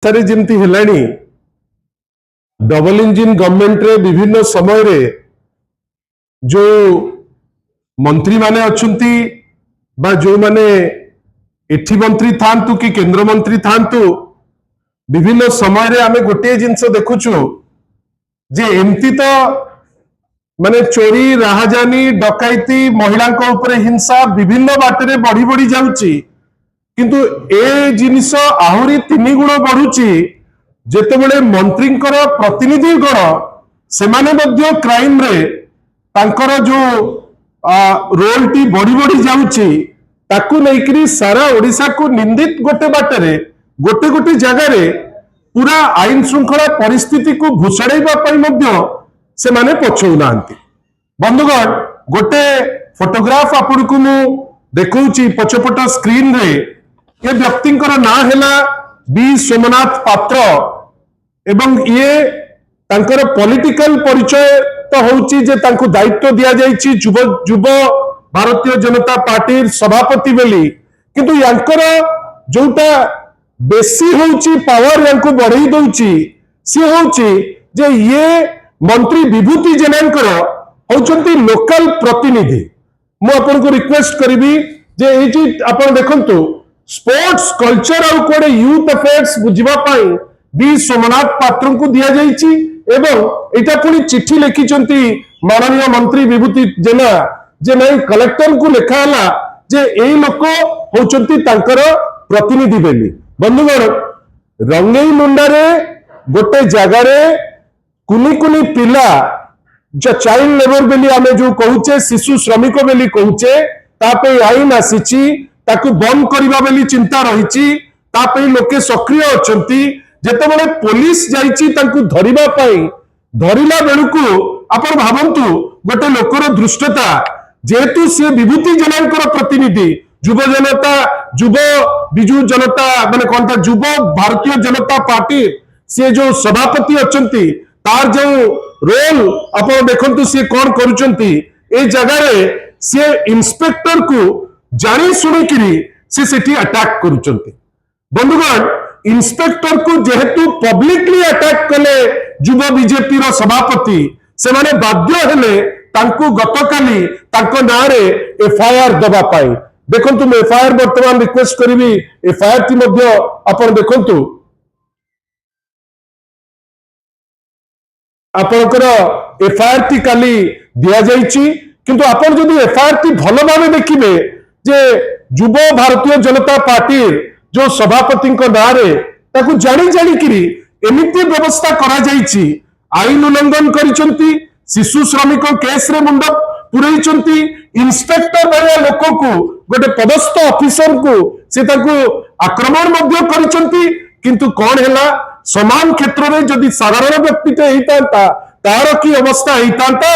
सारे जिमती हेलानी double engine government रे विभिन्न समय रे जो मंत्री माने अछंती बा जो माने एठी मंत्री थांतु कि केंद्र मंत्री थांतु विभिन्न समय रे आमे गोटे जिंस देखुछु जे एमती तो माने चोरी राहाजानी डकैती महिला ऊपर हिंसा विभिन्न बाटरे बढ़ी बढ़ी जाउची किंतु ए जिनिस आहुरी 3 गुण बढ़ुची जेतेबेले मंत्रींकर प्रतिनिधि गण सेमाने मध्य क्राइम रे तांकर जो रोल टी बढ़ी बढ़ी जाउची ताकू नेकरी सारा ओडिशा को निंदित गोटे बाटरे गोटे गोटे जगह रे पूरा आईन श्रृंखला परिस्थिति को भूषाड़ेबा पई मध्य से माने पछौ नांती। बंधुगण गोटे फोटोग्राफ आपन को मु देखौची पछपट स्क्रीन रे ये व्यक्तिंकर ना हैला बी सोमनाथ पात्र एवं ये तांकर पॉलिटिकल परिचय तो होउची जे तांको दायित्व दिया जायछि युव भारतीय जनता पार्टी सभापति बेली किंतु यांकर जोटा बेसी होउची पावर यांको बढ़ई दउची सी होउची जे ये मंत्री विभूति जेनांकर होउचंती लोकल प्रतिनिधि। मु आपन को रिक्वेस्ट करबी जे ए जी आपन देखंतु स्पोर्ट्स कल्चर और कोडे यूथ अफेयर्स बुझिबा पाई बी सोमनाथ पात्र को दिया जायछि एवं एटा पुनी चिट्ठी लिखिचंती माननीय मंत्री विभूति जेना जे नहीं कलेक्टर को लिखा हला जे एई लोक होउचंती तांकर प्रतिनिधि बेली। बंधुगण रंगई मुंडा रे गोटे जगह रे कुनी कुनी पिला जो चाइल्ड लेबर बेली आमे जो कहूचे शिशु श्रमिक बेली कहूचे तापे आईन आसीची ताकू बंद करिबा बेली चिंता रहिची तापे लोके सक्रिय अछंती जेतेबेले पुलिस जाईची ताकू धरिबा पई धरिला बेलुकु आपण भाबंतु गोटे लोकर दृष्टता जेतु से विभूति जनांकर प्रतिनिधि युव जनता युव बिजु जनता माने कोनता युव भारतीय जनता पार्टी से जो सभापति अछंती तार जो रोल आपण देखंतु से कोन करूचंती ए जगह रे से इंस्पेक्टर को जानी सुनी किरी से सेठी अटैक करूचंती। बंधुगण इंस्पेक्टर को जेहेतु पब्लिकली अटैक कले युव बीजेपी रो सभापति से माने बाध्य हेले तांको गतकाली तांको नारे एफआईआर दबा पाई देखंतु मैं एफआईआर वर्तमान रिक्वेस्ट करिवि एफआईआर ती मध्य आपण देखंतु आपनकर एफआईआर टी काली दिया जाईची किंतु आपण जदि एफआईआर टी भलो भाबे देखिबे जे युव भारतीय जनता पार्टी जो सभापति को नारे ताकू जानी जानी किरी एमिति व्यवस्था करा जाईची आईन उल्लंघन करिसंती शिशु श्रमिक केस रे मुंड पुरैचंती इंस्पेक्टर भया लोक को गोटे पदस्थ ऑफिसर को से ताकू आक्रमण मध्य करिसंती किंतु कोन हैला समान क्षेत्र में जदि साधारण व्यक्ति ते हितांता तार की अवस्था हितांता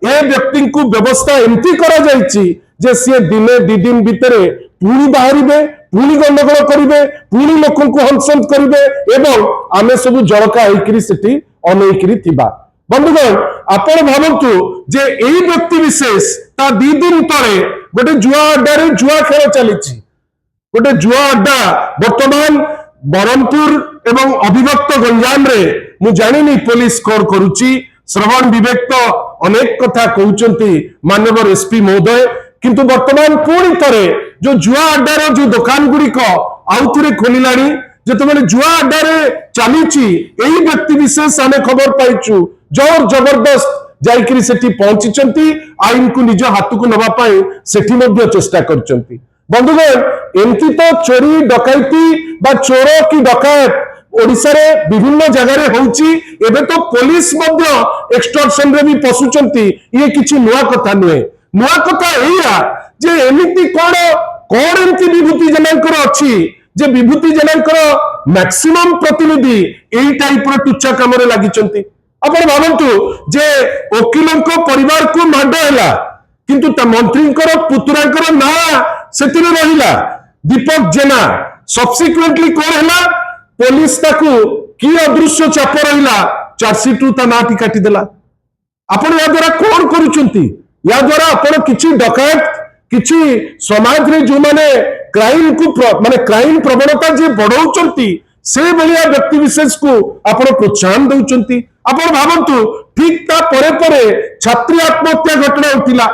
ए व्यक्ति को व्यवस्था एमती करा जाईची जे से दिने 2 दिन भितरे पुणी बाहरिबे पुणी गंडगोल करिवे पुणी लोक को हंसन करिवे एवं आमे सब जड़का होइकरी सेठी अनेकरी थिबा। बंधुगण आपण भाबंतु जे एई व्यक्ति विशेष ता 2 दिन तळे गोटे जुआ अड्डा रे जुआ खेल चलीची गोटे जुआ अड्डा वर्तमान बरमपुर एवं अभिभक्त गंजाम रे मु जानिनी पुलिस कोर करूची श्रवण विवेक तो अनेक कथा कहउचंती माननीय एसपी महोदय किंतु वर्तमान पुणी तरे जो जुआ अड्डा रे जो दुकान गुडी को आउथरे खोलिलानी जेतेबेले जुआ अड्डा रे चलीची एई व्यक्ति विशेष आमे खबर पाइचु जोर जबरदस्त जाइकरी सेठी पहुंचीचंती आईन को निज हाथ को नबा पाई सेठी मध्य चेष्टा करचंती। बंधुगण एमती तो चोरी डकैती बा चोर की डकैत ओडिसा रे विभिन्न जगह रे होउची एबे तो पुलिस मध्य एक्सटॉर्शन रे भी पसुचंती ये किछि नुआ कथा नुए नुआ कथा एया जे एमिति कोन एमती विभूति जनांकर अछि जे विभूति जनांकर मैक्सिमम प्रतिनिधि एई टाइप रो टुच्चा काम रे लागिचंती। आपण भाबंतु जे वकीलंको परिवार को माड हैला किंतु त मंत्रींकर पुतरांकर ना सेतिरे रहिला दीपक जेना सब्सिक्वेंटली कोन हैला पुलिस ताकू की अदृश्य चाप रहिला चार्जशीट ता नाटी काटी देला। आपण या द्वारा कोन करूचंती या द्वारा आपण किछि डकैत किछि समाज रे जो माने क्राइम को माने क्राइम प्रवणता जे बढ़ौचंती से भाया व्यक्ति विशेष को आपण प्रोत्साहन दउचंती। आपण भावंतु ठीक ता परे परे छात्री आत्महत्या घटना उठिला,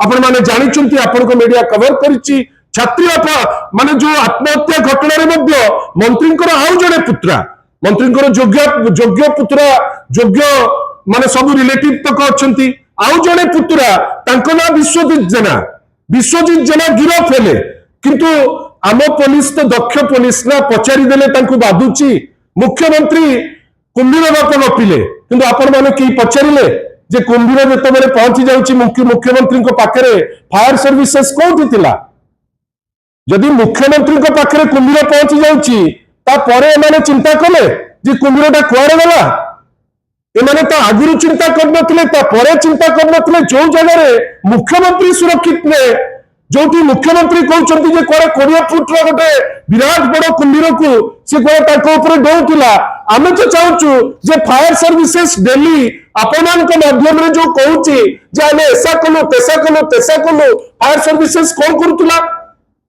आपण माने जानिचंती, आपण को मीडिया कवर करिछि। छात्री माने जो आत्महत्या घटना रे मध्य मंत्री आउ जड़े पुत्रा, मंत्री योग्य पुत्रा, योग्य माने सब रिलेटिव तक अच्छी, आउ जड़े पुत्रा तांको ना विश्वजीत जेना, विश्वजीत जेना गिरफ हेले, किंतु आम पुलिस तो दक्ष पुलिस ना पचारि देले तांको बाधुची। मुख्यमंत्री कुंभीर गप गपिले, किंतु आपण माने की पचारिले जे कुंभीर जेतेबेले पहुंची जाउची मुख्यमंत्री को पाखरे फायर सर्विसेस कोठी थिला। जदि मुख्यमंत्री को पाखरे कुंभीर पहुंची जाउची ता परे एमाने चिंता कले जे कुंभीरटा कुआड़े गला, एमाने तो आगुरु चिंता करनथिले, ता परे चिंता करनथिले। जो जगह रे मुख्यमंत्री सुरक्षित ने, जोटी मुख्यमंत्री कहउचंती जे कोरे 20 फुट रो गोटे विराट बड़ कुंभीर को से कोरे ताको ऊपर डौथिला। आमे तो चाहूचु जे फायर सर्विसेस डेली आपमान के माध्यम रे जो कहउची जे आमे ऐसा कलो तेसा कलो, फायर सर्विसेस कोन करतुला?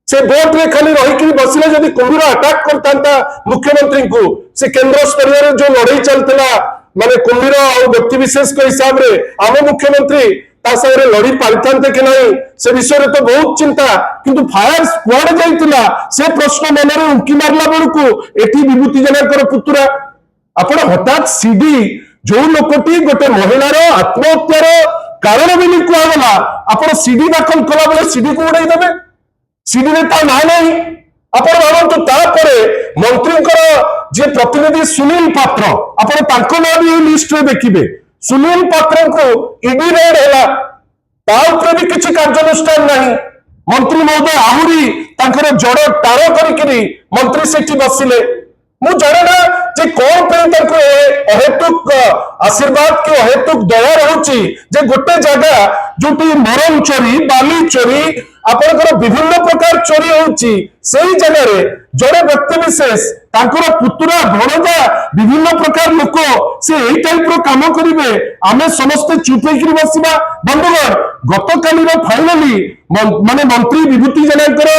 से बोट रे खाली रही बसिले जदि कुंभीर अटैक करता मुख्यमंत्री को, से केंद्र स्तर जो लड़ाई चलता माने कुंभीर और व्यक्ति विशेष के हिसाब रे आम मुख्यमंत्री ता सारे लड़ी पारिथांते कि नहीं से विषय रे तो बहुत चिंता। किंतु फायर स्क्वाड जाइतिला से प्रश्न मन रे उंकी मारला बेलकू एठी विभूति जनकर पुत्रा आपण हठात सीडी जो लोकटी गोटे महिलार आत्महत्यार कारण बोली कहगला, आपण सीडी दाखल कला बेले सीडी को उड़ाई देबे, सीडी रे ता ना नहीं। आपण भावंतु तापरे मंत्रींकर जे प्रतिनिधि सुनील पात्र, आपण तांको नाम भी लिस्ट रे देखिबे। सुनील पात्र को ईडी रेड हैला, ता ऊपर भी किछि कार्यानुष्ठान नहीं। मंत्री महोदय आहुरी तांकर जड़ टार करिकरी मंत्री सेठी बसिले। मु जणना जे कोन पे तांको अहेतुक आशीर्वाद के अहेतुक दया रहउची जे गोटे जगह जोटी मरम चोरी, बाली चोरी, आपनकर विभिन्न प्रकार चोरी होउची, सेही जगह रे जड़े व्यक्ति विशेष तांकर पुत्रा भणजा विभिन्न प्रकार लोक से एई टाइप रो काम करिवे, आमे समस्त चुप होइकरी बसिबा। बंधुगण गतकाली रो फाइनली माने मंत्री विभूति जनकर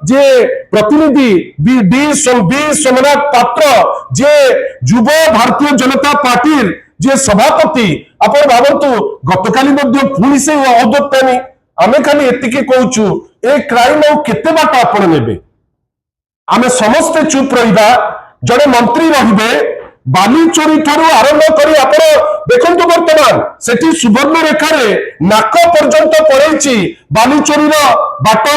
जे प्रतिनिधि डी सोमनाथ पात्र जे युव भारतीय जनता पार्टी जे सभापति, आपण भावंतु गतकाली मध्य पुणी से अवदत्तानी आमे खाली एतिके कहूचु ए क्राइम और केते बाट आपण नेबे, आमे समस्त चुप रहिबा। जड़े मंत्री रहिबे बाली चोरी ठारू आरंभ करी आपण देखंतु वर्तमान सेठी सुवर्ण रेखा रे नाक पर्यंत पड़ेछि बाली चोरी रो बाट।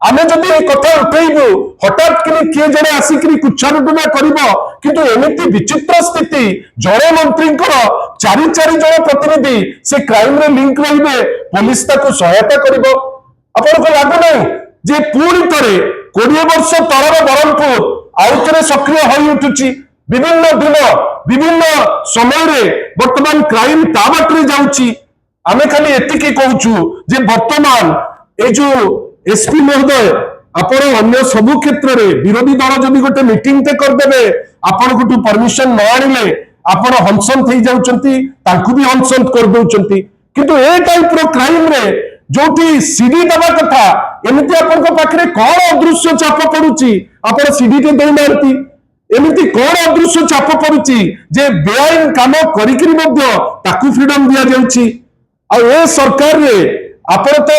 आमे जदि ए कथा उठेइबु हठात किए जने आसिकरी कुच्छानुटना करिवो, किंतु एमिति विचित्र स्थिति जड़े मंत्रींकर चारि जन प्रतिनिधि से क्राइम रे लिंक रहिबे, पुलिस ताको सहायता करिवो। आपण को लागु नै जे पूरी तरे 20 वर्ष तलर बरहमपुर आउ थे सक्रिय होई उठुची। विभिन्न दिन विभिन्न समय रे वर्तमान क्राइम ता बाटरे जाउची। आमे खाली एतिके कहूचु जे वर्तमान ए जो एसपी महोदय आपण अन्य सबु क्षेत्र रे विरोधी दल जदि गोटे मीटिंग ते कर देबे, आपण कोटू परमिशन न आनिले आपण हंसंत થઈ जाउचंती, तांकु भी हंसंत कर दउचंती। किंतु ए टाइप रो क्राइम रे जोटी सीडी दबा कथा एमिति आपण को पाखरे कोन अदृश्य चाप पडुची, आपण सीडी ते देई नांती। एमिति कोन अदृश्य चाप पडुची जे बेआईन काम करिकरी मध्य ताकु फ्रीडम दिया जाउची। आ ए सरकार रे आपण तो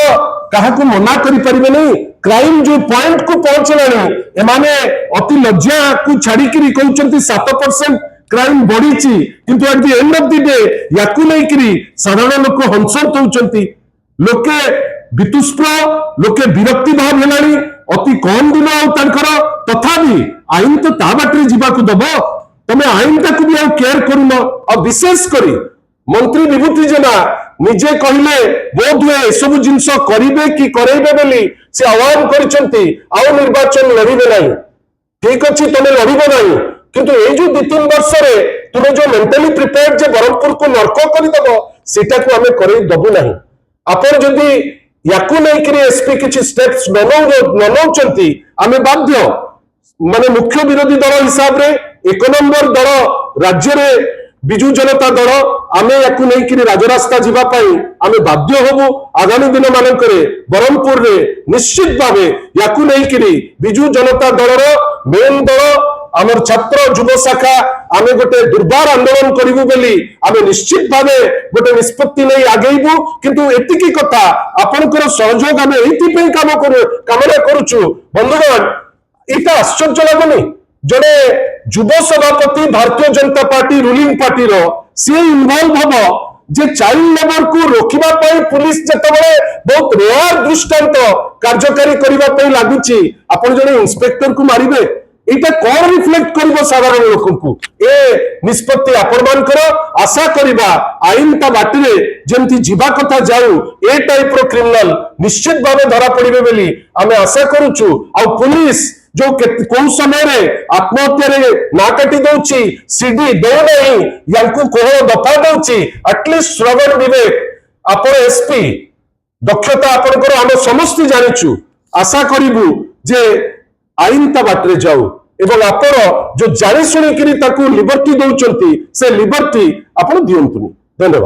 काहाकू मना करि परिबे नहीं। क्राइम जो पॉइंट को पहुंचलानी एमाने अति लज्जा को छाड़ी करी कहउचंती 7% क्राइम बढ़ीची, किंतु at the end of the day याकू नै करी साधारण लोक हंसंत होउचंती। लोके वितुष्प्र लोके विरक्ति भाव हेलानी अति कम दिन आ तांकर, तथापि आईन तो ता बाटरे जीवाकू दबो, तमे आईन ताकू भी आ केयर करूनो। आ विशेष करी मंत्री विभूति जेना निजे कहले बोध हुए सब जिनस करिवे कि करेइबे बोली से आह्वान करिसंती, आउ निर्वाचन लड़िबे नहीं। ठीक अछि तमे लड़िबे नहीं, किंतु ए जो 2-3 वर्ष रे तुमे जो मेंटली प्रिपेयर्ड जे बरहमपुर को नरक करि दबो सेटा को हमें करइ दबु नहीं। आपण जदि याकू नै करी एसपी किछि स्टेप्स ननौचंती आमे बाध्य माने मुख्य विरोधी दल हिसाब रे 1 नंबर दल राज्य रे बिजू जनता दल आमे याकू नै करी राजरास्ता जीवा पई आमे बाध्य होबु। आगामी दिन मानकरे बरहमपुर रे निश्चित भावे याकू नै करी बिजू जनता दल रो मेन दल आमर छात्र युव शाखा आम गोटे दुर्बार आंदोलन करूँ बोली आम निश्चित भाव गोटे निष्पत्ति नहीं आगेबू किंतु एतिकी कथा आपनकर सहयोग आम ये कामना करुचु बंधुगण इटा आश्चर्य लगुनि जड़े युव सभापति Bharatiya Janata party ruling party रो सी इनवॉल्व हम जे चाइल्ड लेबर को रोकिबा पई पुलिस जतबे बहुत रेयर दृष्टांत कार्यकारी करबा लगुची आपण जने इंस्पेक्टर को मारिबे एटा कौन रिफ्लेक्ट करिवो साधारण लोक को ए निष्पत्ति आपण मानकर आशा करिबा आईन ता बाटिरे जेंति जीवा कथा जाऊ ए टाइप रो क्रिमिनल निश्चित भावे धरा पड़िबे बोली आमे आशा करूछु आ पुलिस जो कौन समय आत्महत्या ना काटी दौची सीडी दौ नहीं यांकु कोहल दफा दौची एटलिस्ट श्रवण विवेक आपण एसपी दक्षता आपनकर हम समस्त जानिछु आशा करिबु जे आईन ता बाटरे जाऊ एवं आपण जो जानि सुनी किरी ताकू लिबर्टी दौचंती से लिबर्टी आपण दियंतुनी धन्यवाद।